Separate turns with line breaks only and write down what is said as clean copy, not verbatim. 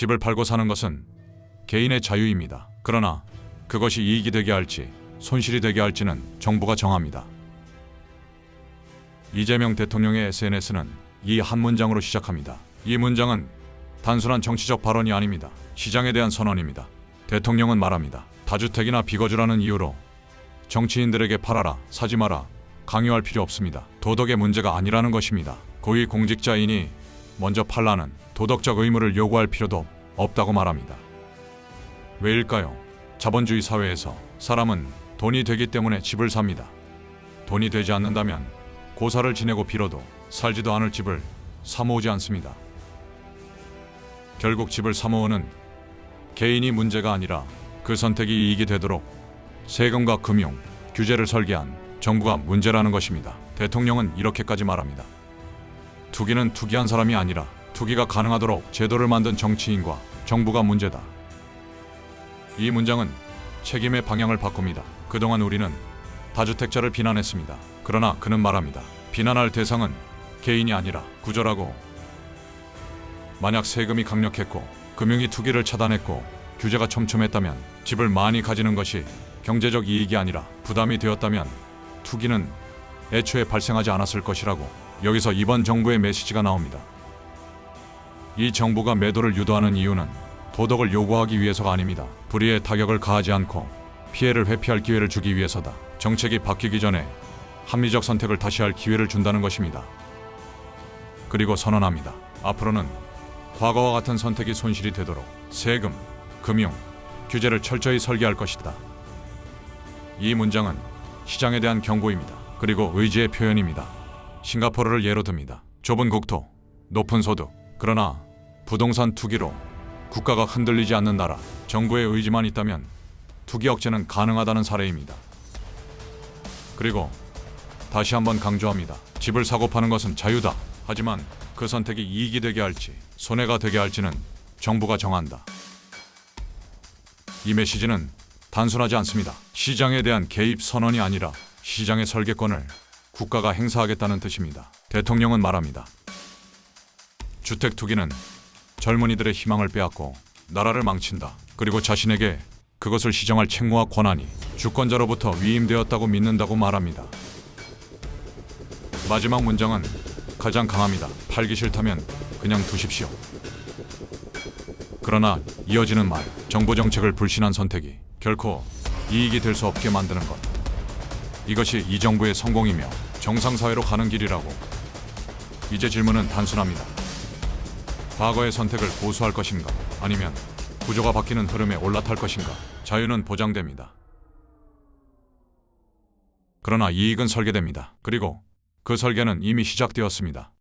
집을 팔고 사는 것은 개인의 자유입니다. 그러나 그것이 이익이 되게 할지 손실이 되게 할지는 정부가 정합니다. 이재명 대통령의 SNS는 이 한 문장으로 시작합니다. 이 문장은 단순한 정치적 발언이 아닙니다. 시장에 대한 선언입니다. 대통령은 말합니다. 다주택이나 비거주라는 이유로 정치인들에게 팔아라, 사지 마라 강요할 필요 없습니다. 도덕의 문제가 아니라는 것입니다. 고위 공직자이니 먼저 팔라는 도덕적 의무를 요구할 필요도 없다고 말합니다. 왜일까요? 자본주의 사회에서 사람은 돈이 되기 때문에 집을 삽니다. 돈이 되지 않는다면 고사를 지내고 빌어도 살지도 않을 집을 사모으지 않습니다. 결국 집을 사모으는 개인이 문제가 아니라 그 선택이 이익이 되도록 세금과 금융, 규제를 설계한 정부가 문제라는 것입니다. 대통령은 이렇게까지 말합니다. 투기는 투기한 사람이 아니라 투기가 가능하도록 제도를 만든 정치인과 정부가 문제다. 이 문장은 책임의 방향을 바꿉니다. 그동안 우리는 다주택자를 비난했습니다. 그러나 그는 말합니다. 비난할 대상은 개인이 아니라 구조라고. 만약 세금이 강력했고 금융이 투기를 차단했고 규제가 촘촘했다면 집을 많이 가지는 것이 경제적 이익이 아니라 부담이 되었다면 투기는 애초에 발생하지 않았을 것이라고. 여기서 이번 정부의 메시지가 나옵니다. 이 정부가 매도를 유도하는 이유는 도덕을 요구하기 위해서가 아닙니다. 불의에 타격을 가하지 않고 피해를 회피할 기회를 주기 위해서다. 정책이 바뀌기 전에 합리적 선택을 다시 할 기회를 준다는 것입니다. 그리고 선언합니다. 앞으로는 과거와 같은 선택이 손실이 되도록 세금, 금융, 규제를 철저히 설계할 것이다. 이 문장은 시장에 대한 경고입니다. 그리고 의지의 표현입니다. 싱가포르를 예로 듭니다. 좁은 국토, 높은 소득, 그러나 부동산 투기로 국가가 흔들리지 않는 나라, 정부의 의지만 있다면 투기 억제는 가능하다는 사례입니다. 그리고 다시 한번 강조합니다. 집을 사고 파는 것은 자유다. 하지만 그 선택이 이익이 되게 할지 손해가 되게 할지는 정부가 정한다. 이 메시지는 단순하지 않습니다. 시장에 대한 개입 선언이 아니라 시장의 설계권을 국가가 행사하겠다는 뜻입니다. 대통령은 말합니다. 주택 투기는 젊은이들의 희망을 빼앗고 나라를 망친다. 그리고 자신에게 그것을 시정할 책무와 권한이 주권자로부터 위임되었다고 믿는다고 말합니다. 마지막 문장은 가장 강합니다. 팔기 싫다면 그냥 두십시오. 그러나 이어지는 말, 정부 정책을 불신한 선택이 결코 이익이 될 수 없게 만드는 것. 이것이 이 정부의 성공이며 정상사회로 가는 길이라고. 이제 질문은 단순합니다. 과거의 선택을 고수할 것인가? 아니면 구조가 바뀌는 흐름에 올라탈 것인가? 자유는 보장됩니다. 그러나 이익은 설계됩니다. 그리고 그 설계는 이미 시작되었습니다.